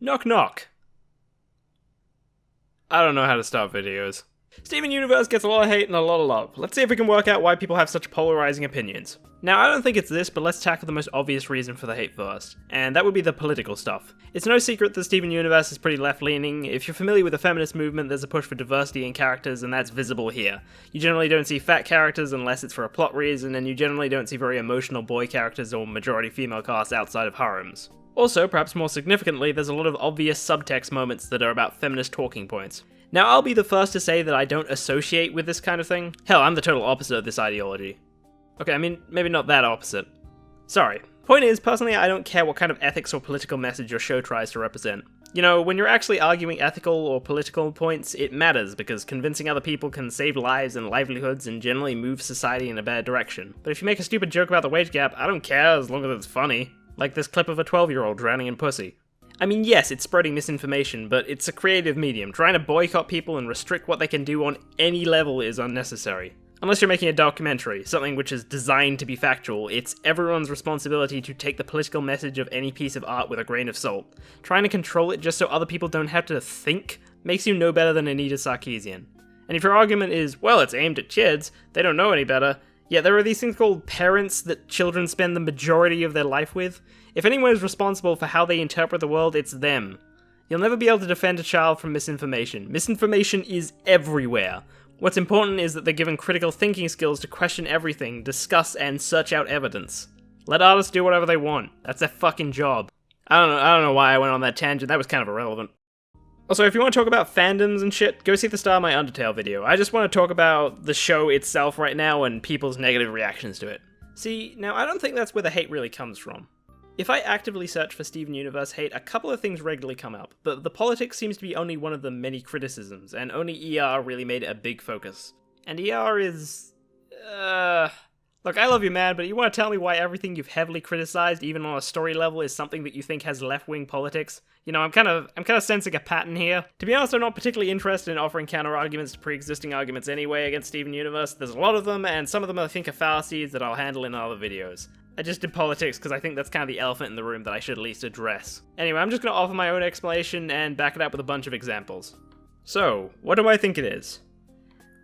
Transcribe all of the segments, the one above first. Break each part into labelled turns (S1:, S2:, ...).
S1: Knock knock. I don't know how to start videos. Steven Universe gets a lot of hate and a lot of love. Let's see if we can work out why people have such polarizing opinions. Now, I don't think it's this, but let's tackle the most obvious reason for the hate first, and that would be the political stuff. It's no secret that Steven Universe is pretty left-leaning. If you're familiar with the feminist movement, there's a push for diversity in characters, and that's visible here. You generally don't see fat characters unless it's for a plot reason, and you generally don't see very emotional boy characters or majority female casts outside of harems. Also, perhaps more significantly, there's a lot of obvious subtext moments that are about feminist talking points. Now, I'll be the first to say that I don't associate with this kind of thing. Hell, I'm the total opposite of this ideology. Okay, I mean, maybe not that opposite. Sorry. Point is, personally, I don't care what kind of ethics or political message your show tries to represent. You know, when you're actually arguing ethical or political points, it matters, because convincing other people can save lives and livelihoods and generally move society in a bad direction. But if you make a stupid joke about the wage gap, I don't care as long as it's funny. Like this clip of a 12-year-old drowning in pussy. I mean, yes, it's spreading misinformation, but it's a creative medium. Trying to boycott people and restrict what they can do on any level is unnecessary. Unless you're making a documentary, something which is designed to be factual, it's everyone's responsibility to take the political message of any piece of art with a grain of salt. Trying to control it just so other people don't have to think makes you no better than Anita Sarkeesian. And if your argument is, well, it's aimed at kids, they don't know any better, yeah, there are these things called parents that children spend the majority of their life with. If anyone is responsible for how they interpret the world, it's them. You'll never be able to defend a child from misinformation. Misinformation is everywhere. What's important is that they're given critical thinking skills to question everything, discuss, and search out evidence. Let artists do whatever they want. That's their fucking job. I don't know why I went on that tangent, that was kind of irrelevant. Also, if you want to talk about fandoms and shit, go see the start of my Undertale video. I just want to talk about the show itself right now and people's negative reactions to it. See, now I don't think that's where the hate really comes from. If I actively search for Steven Universe hate, a couple of things regularly come up, but the politics seems to be only one of the many criticisms, and only ER really made it a big focus. And ER is... Look, I love you, man, but you want to tell me why everything you've heavily criticized, even on a story level, is something that you think has left-wing politics? You know, I'm kind of sensing a pattern here. To be honest, I'm not particularly interested in offering counter-arguments to pre-existing arguments anyway against Steven Universe. There's a lot of them, and some of them I think are fallacies that I'll handle in other videos. I just did politics because I think that's kind of the elephant in the room that I should at least address. Anyway, I'm just going to offer my own explanation and back it up with a bunch of examples. So, what do I think it is?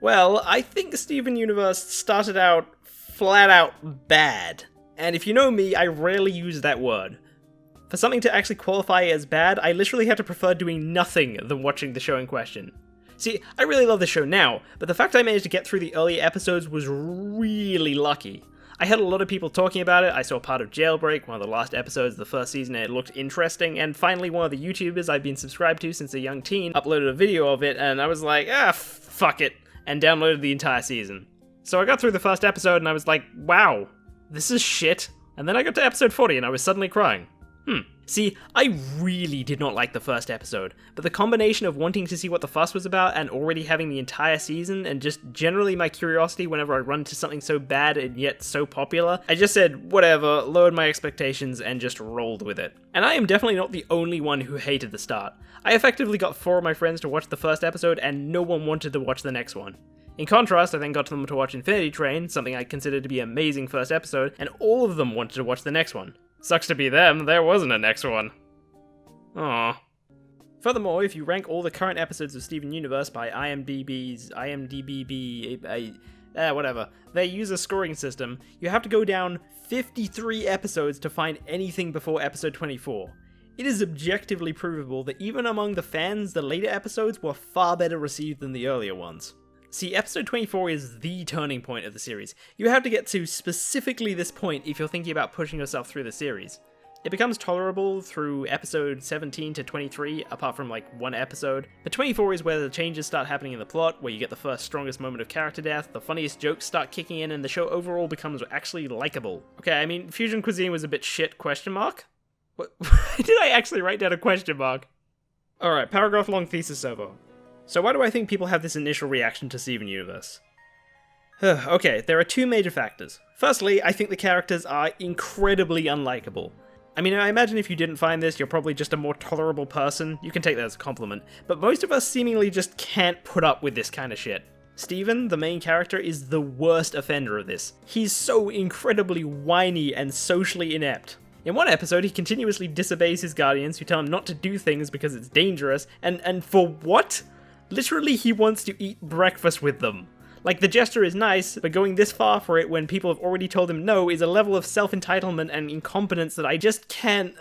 S1: Well, I think Steven Universe started out flat out bad. And if you know me, I rarely use that word. For something to actually qualify as bad, I literally have to prefer doing nothing than watching the show in question. See, I really love the show now, but the fact I managed to get through the earlier episodes was really lucky. I had a lot of people talking about it. I saw part of Jailbreak, one of the last episodes of the first season, and it looked interesting, and finally one of the YouTubers I've been subscribed to since a young teen uploaded a video of it, and I was like, fuck it, and downloaded the entire season. So I got through the first episode and I was like, wow, this is shit. And then I got to episode 40 and I was suddenly crying. See, I really did not like the first episode, but the combination of wanting to see what the fuss was about and already having the entire season, and just generally my curiosity whenever I run into something so bad and yet so popular, I just said, whatever, lowered my expectations and just rolled with it. And I am definitely not the only one who hated the start. I effectively got 4 of my friends to watch the first episode and no one wanted to watch the next one. In contrast, I then got them to watch Infinity Train, something I considered to be an amazing first episode, and all of them wanted to watch the next one. Sucks to be them, there wasn't a next one. Aww. Furthermore, if you rank all the current episodes of Steven Universe by whatever, their user scoring system, you have to go down 53 episodes to find anything before episode 24. It is objectively provable that even among the fans, the later episodes were far better received than the earlier ones. See, episode 24 is the turning point of the series. You have to get to specifically this point if you're thinking about pushing yourself through the series. It becomes tolerable through episode 17 to 23, apart from like one episode. But 24 is where the changes start happening in the plot, where you get the first strongest moment of character death, the funniest jokes start kicking in, and the show overall becomes actually likable. Okay, I mean, Fusion Cuisine was a bit shit, question mark? What? Did I actually write down a question mark? Alright, paragraph long thesis over. So why do I think people have this initial reaction to Steven Universe? Okay, there are 2 major factors. Firstly, I think the characters are incredibly unlikable. I mean, I imagine if you didn't find this, you're probably just a more tolerable person. You can take that as a compliment. But most of us seemingly just can't put up with this kind of shit. Steven, the main character, is the worst offender of this. He's so incredibly whiny and socially inept. In one episode, he continuously disobeys his guardians who tell him not to do things because it's dangerous, and for what? Literally, he wants to eat breakfast with them. Like, the gesture is nice, but going this far for it when people have already told him no is a level of self-entitlement and incompetence that I just can't...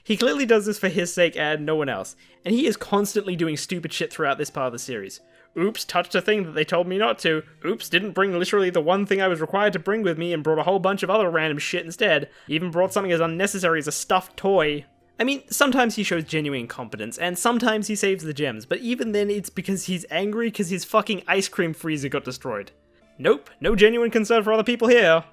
S1: He clearly does this for his sake and no one else, and he is constantly doing stupid shit throughout this part of the series. Oops, touched a thing that they told me not to. Oops, didn't bring literally the one thing I was required to bring with me and brought a whole bunch of other random shit instead. Even brought something as unnecessary as a stuffed toy. I mean, sometimes he shows genuine incompetence, and sometimes he saves the gems, but even then it's because he's angry because his fucking ice cream freezer got destroyed. Nope, no genuine concern for other people here.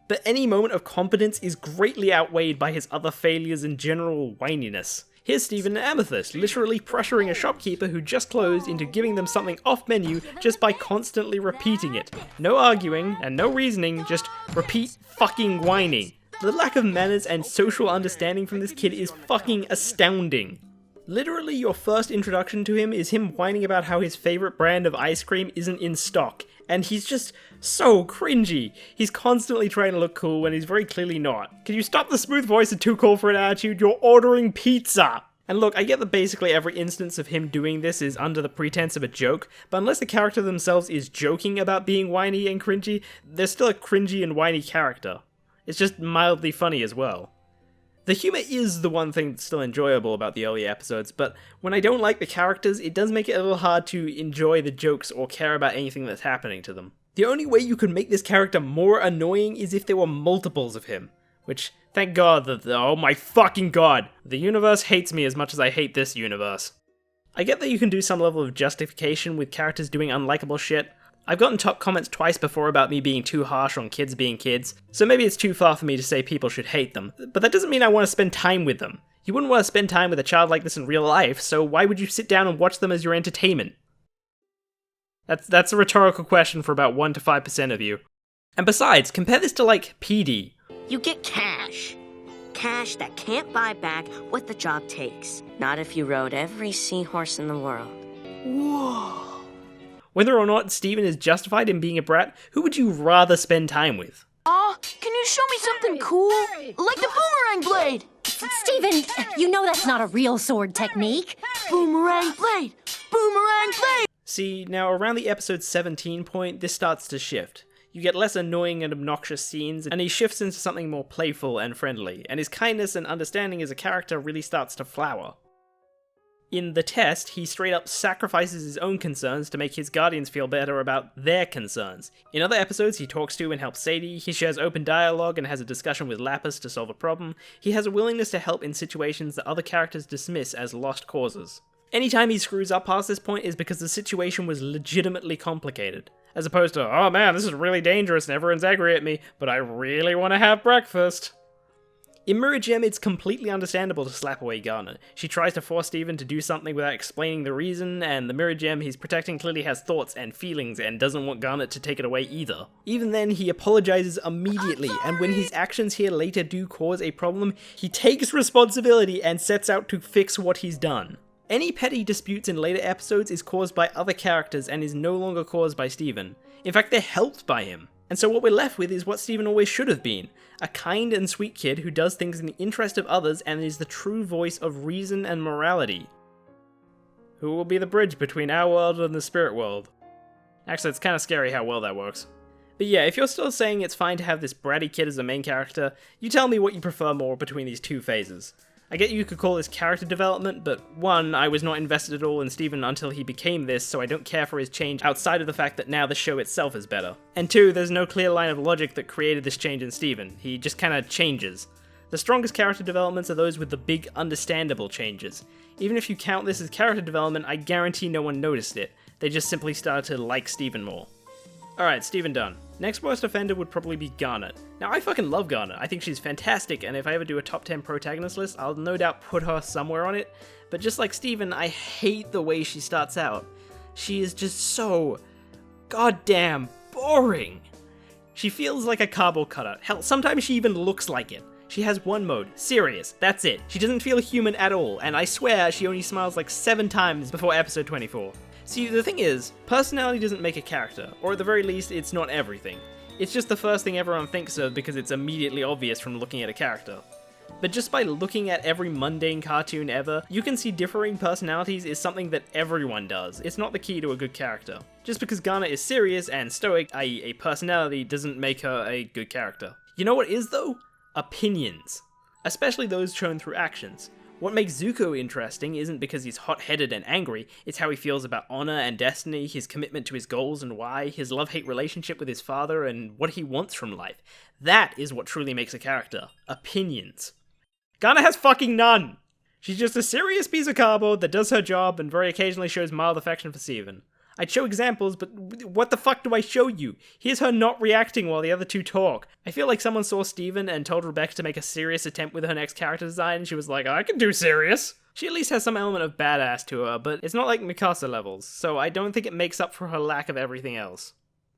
S1: But any moment of competence is greatly outweighed by his other failures and general whininess. Here's Steven and Amethyst, literally pressuring a shopkeeper who just closed into giving them something off menu just by constantly repeating it. No arguing, and no reasoning, just repeat fucking whining. The lack of manners and social understanding from this kid is fucking astounding. Literally, your first introduction to him is him whining about how his favorite brand of ice cream isn't in stock, and he's just so cringy. He's constantly trying to look cool when he's very clearly not. Can you stop the smooth voice and too cool for an attitude? You're ordering pizza! And look, I get that basically every instance of him doing this is under the pretense of a joke, but unless the character themselves is joking about being whiny and cringy, they're still a cringy and whiny character. It's just mildly funny as well. The humor is the one thing that's still enjoyable about the early episodes, but when I don't like the characters, it does make it a little hard to enjoy the jokes or care about anything that's happening to them. The only way you could make this character more annoying is if there were multiples of him. Which, thank God that oh my fucking god! The universe hates me as much as I hate this universe. I get that you can do some level of justification with characters doing unlikable shit. I've gotten top comments twice before about me being too harsh on kids being kids, so maybe it's too far for me to say people should hate them, but that doesn't mean I want to spend time with them. You wouldn't want to spend time with a child like this in real life, so why would you sit down and watch them as your entertainment? That's a rhetorical question for about 1 to 5% of you. And besides, compare this to like PD.
S2: You get cash. Cash that can't buy back what the job takes. Not if you rode every seahorse in the world.
S1: Whoa. Whether or not Steven is justified in being a brat, who would you rather spend time with?
S2: Can you show me something cool? Like the boomerang blade!
S3: Steven, you know that's not a real sword technique.
S2: Boomerang blade! Boomerang blade!
S1: See, now around the episode 17 point, this starts to shift. You get less annoying and obnoxious scenes, and he shifts into something more playful and friendly, and his kindness and understanding as a character really starts to flower. In the test, he straight up sacrifices his own concerns to make his guardians feel better about their concerns. In other episodes, he talks to and helps Sadie, he shares open dialogue and has a discussion with Lapis to solve a problem, he has a willingness to help in situations that other characters dismiss as lost causes. Anytime he screws up past this point is because the situation was legitimately complicated, as opposed to, oh man, this is really dangerous and everyone's angry at me, but I really want to have breakfast. In Mirror Gem, it's completely understandable to slap away Garnet. She tries to force Steven to do something without explaining the reason, and the Mirror Gem he's protecting clearly has thoughts and feelings and doesn't want Garnet to take it away either. Even then, he apologizes immediately, and when his actions here later do cause a problem, he takes responsibility and sets out to fix what he's done. Any petty disputes in later episodes is caused by other characters and is no longer caused by Steven. In fact, they're helped by him. And so what we're left with is what Steven always should have been. A kind and sweet kid who does things in the interest of others and is the true voice of reason and morality. Who will be the bridge between our world and the spirit world? Actually, it's kind of scary how well that works. But yeah, if you're still saying it's fine to have this bratty kid as the main character, you tell me what you prefer more between these two phases. I get you could call this character development, but 1, I was not invested at all in Steven until he became this, so I don't care for his change outside of the fact that now the show itself is better. And 2, there's no clear line of logic that created this change in Steven. He just kinda changes. The strongest character developments are those with the big, understandable changes. Even if you count this as character development, I guarantee no one noticed it. They just simply started to like Steven more. Alright, Steven done. Next worst offender would probably be Garnet. Now, I fucking love Garnet. I think she's fantastic, and if I ever do a top 10 protagonist list, I'll no doubt put her somewhere on it. But just like Steven, I hate the way she starts out. She is just so goddamn boring. She feels like a cardboard cutout. Hell, sometimes she even looks like it. She has one mode, serious, that's it. She doesn't feel human at all, and I swear she only smiles like 7 times before episode 24. See, the thing is, personality doesn't make a character, or at the very least, it's not everything. It's just the first thing everyone thinks of because it's immediately obvious from looking at a character. But just by looking at every mundane cartoon ever, you can see differing personalities is something that everyone does. It's not the key to a good character. Just because Garnet is serious and stoic, i.e. a personality, doesn't make her a good character. You know what is though? Opinions. Especially those shown through actions. What makes Zuko interesting isn't because he's hot-headed and angry, it's how he feels about honor and destiny, his commitment to his goals and why, his love-hate relationship with his father, and what he wants from life. That is what truly makes a character. Opinions. Garnet has fucking none! She's just a serious piece of cardboard that does her job and very occasionally shows mild affection for Steven. I'd show examples, but what the fuck do I show you? Here's her not reacting while the other two talk. I feel like someone saw Steven and told Rebecca to make a serious attempt with her next character design, and she was like, I can do serious. She at least has some element of badass to her, but it's not like Mikasa levels, so I don't think it makes up for her lack of everything else.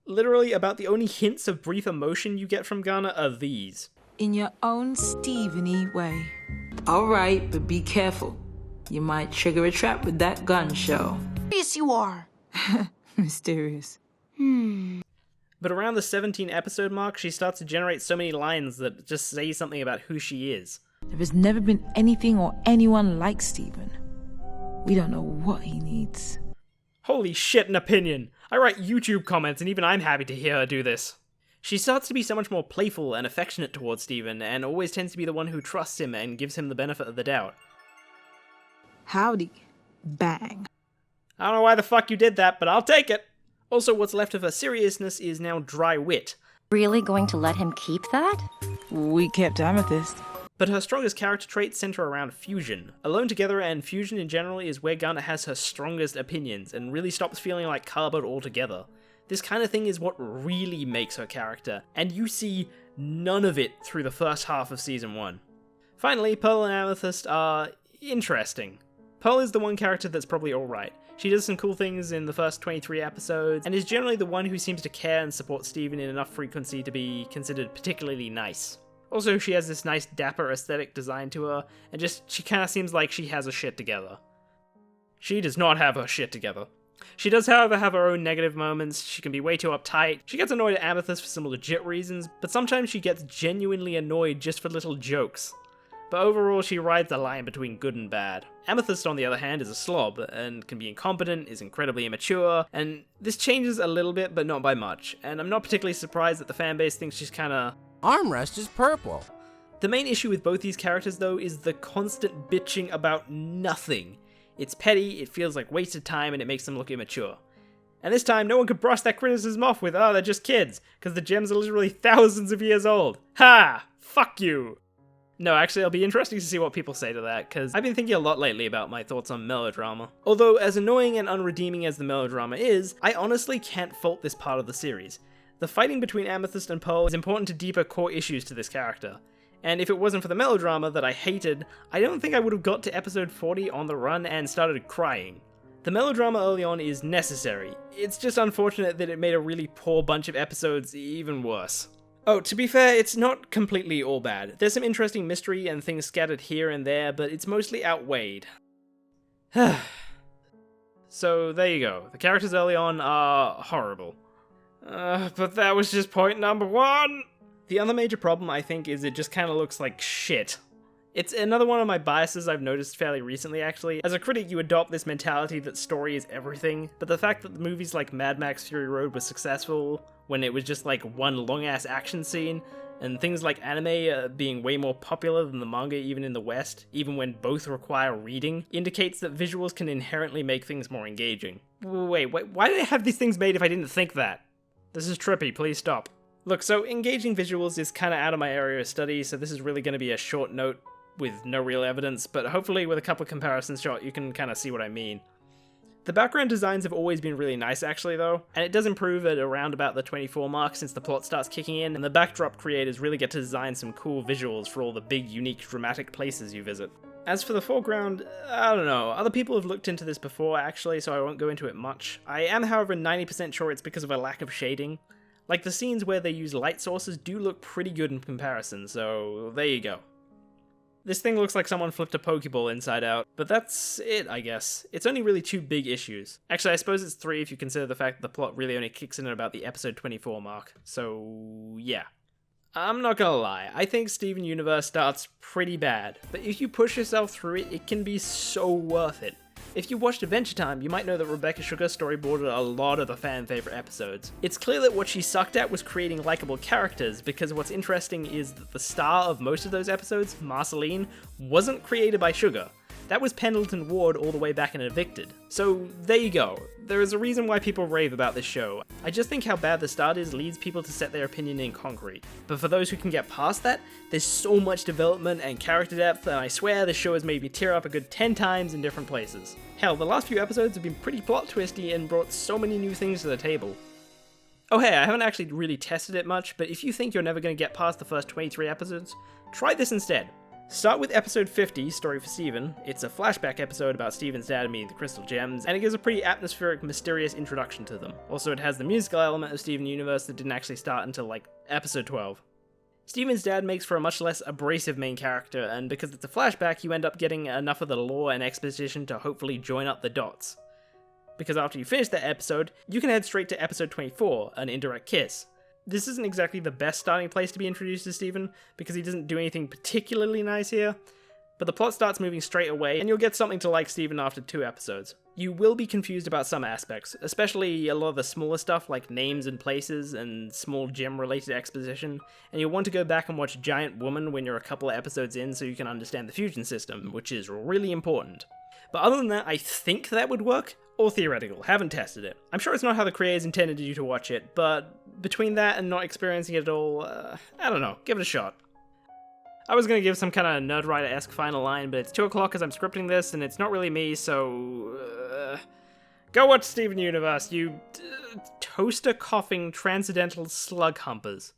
S1: Literally, about the only hints of brief emotion you get from Garnet are these.
S4: In your own Steven-y way. Alright, but be careful. You might trigger a trap with that gun show.
S3: Yes, you are.
S4: Mysterious.
S1: But around the 17 episode mark, she starts to generate so many lines that just say something about who she is.
S4: There has never been anything or anyone like Steven. We don't know what he needs.
S1: Holy shit, an opinion! I write YouTube comments and even I'm happy to hear her do this. She starts to be so much more playful and affectionate towards Steven, and always tends to be the one who trusts him and gives him the benefit of the doubt.
S4: Howdy. Bang.
S1: I don't know why the fuck you did that, but I'll take it! Also, what's left of her seriousness is now dry wit.
S3: Really going to let him keep that?
S4: We kept Amethyst.
S1: But her strongest character traits center around fusion. Alone Together and fusion in general is where Garnet has her strongest opinions, and really stops feeling like cardboard altogether. This kind of thing is what really makes her character, and you see none of it through the first half of Season 1. Finally, Pearl and Amethyst are interesting. Pearl is the one character that's probably alright. She does some cool things in the first 23 episodes, and is generally the one who seems to care and support Steven in enough frequency to be considered particularly nice. Also, she has this nice dapper aesthetic design to her, and she kinda seems like she has her shit together. She does not have her shit together. She does, however, have her own negative moments. She can be way too uptight. She gets annoyed at Amethyst for some legit reasons, but sometimes she gets genuinely annoyed just for little jokes. But overall, she rides the line between good and bad. Amethyst, on the other hand, is a slob, and can be incompetent, is incredibly immature, and this changes a little bit, but not by much, and I'm not particularly surprised that the fanbase thinks she's kinda...
S5: Armrest is purple.
S1: The main issue with both these characters, though, is the constant bitching about nothing. It's petty, it feels like wasted time, and it makes them look immature. And this time, no one could brush that criticism off with, oh, they're just kids, because the gems are literally thousands of years old. Ha! Fuck you! No, actually, it'll be interesting to see what people say to that, because I've been thinking a lot lately about my thoughts on melodrama. Although, as annoying and unredeeming as the melodrama is, I honestly can't fault this part of the series. The fighting between Amethyst and Pearl is important to deeper core issues to this character. And if it wasn't for the melodrama that I hated, I don't think I would have got to episode 40 on the run and started crying. The melodrama early on is necessary. It's just unfortunate that it made a really poor bunch of episodes even worse. Oh, to be fair, it's not completely all bad. There's some interesting mystery and things scattered here and there, but it's mostly outweighed. So, there you go. The characters early on are horrible. But that was just point number 1! The other major problem, I think, is it just kinda looks like shit. It's another one of my biases I've noticed fairly recently, actually. As a critic, you adopt this mentality that story is everything, but the fact that the movies like Mad Max Fury Road were successful when it was just like one long-ass action scene, and things like anime being way more popular than the manga even in the West, even when both require reading, indicates that visuals can inherently make things more engaging. Wait, why did I have these things made if I didn't think that? This is trippy, please stop. Look, so engaging visuals is kinda out of my area of study, so this is really gonna be a short note with no real evidence, but hopefully with a couple of comparisons shot you can kinda see what I mean. The background designs have always been really nice actually though, and it does improve at around about the 24 mark since the plot starts kicking in, and the backdrop creators really get to design some cool visuals for all the big, unique, dramatic places you visit. As for the foreground, I don't know, other people have looked into this before actually, so I won't go into it much. I am however 90% sure it's because of a lack of shading. Like the scenes where they use light sources do look pretty good in comparison, so there you go. This thing looks like someone flipped a Pokeball inside out, but that's it, I guess. It's only really 2 big issues. Actually, I suppose it's 3 if you consider the fact that the plot really only kicks in at about the episode 24 mark. So, yeah. I'm not gonna lie, I think Steven Universe starts pretty bad, but if you push yourself through it, it can be so worth it. If you watched Adventure Time, you might know that Rebecca Sugar storyboarded a lot of the fan favorite episodes. It's clear that what she sucked at was creating likable characters, because what's interesting is that the star of most of those episodes, Marceline, wasn't created by Sugar. That was Pendleton Ward all the way back in Evicted. So there you go. There is a reason why people rave about this show. I just think how bad the start is leads people to set their opinion in concrete. But for those who can get past that, there's so much development and character depth, and I swear this show has made me tear up a good 10 times in different places. Hell, the last few episodes have been pretty plot twisty and brought so many new things to the table. Oh hey, I haven't actually really tested it much, but if you think you're never going to get past the first 23 episodes, try this instead. Start with episode 50, Story for Steven. It's a flashback episode about Steven's dad meeting the Crystal Gems, and it gives a pretty atmospheric, mysterious introduction to them. Also, it has the musical element of Steven Universe that didn't actually start until, episode 12. Steven's dad makes for a much less abrasive main character, and because it's a flashback, you end up getting enough of the lore and exposition to hopefully join up the dots. Because after you finish that episode, you can head straight to episode 24, An Indirect Kiss. This isn't exactly the best starting place to be introduced to Steven, because he doesn't do anything particularly nice here, but the plot starts moving straight away, and you'll get something to like Steven after 2 episodes. You will be confused about some aspects, especially a lot of the smaller stuff like names and places and small gym-related exposition, and you'll want to go back and watch Giant Woman when you're a couple of episodes in so you can understand the fusion system, which is really important. But other than that, I think that would work. All theoretical, haven't tested it. I'm sure it's not how the creators intended you to watch it, but between that and not experiencing it at all, I don't know, give it a shot. I was gonna give some kind of Nerd Writer-esque final line, but it's 2 o'clock as I'm scripting this, and it's not really me, so... go watch Steven Universe, you toaster-coughing transcendental slug humpers.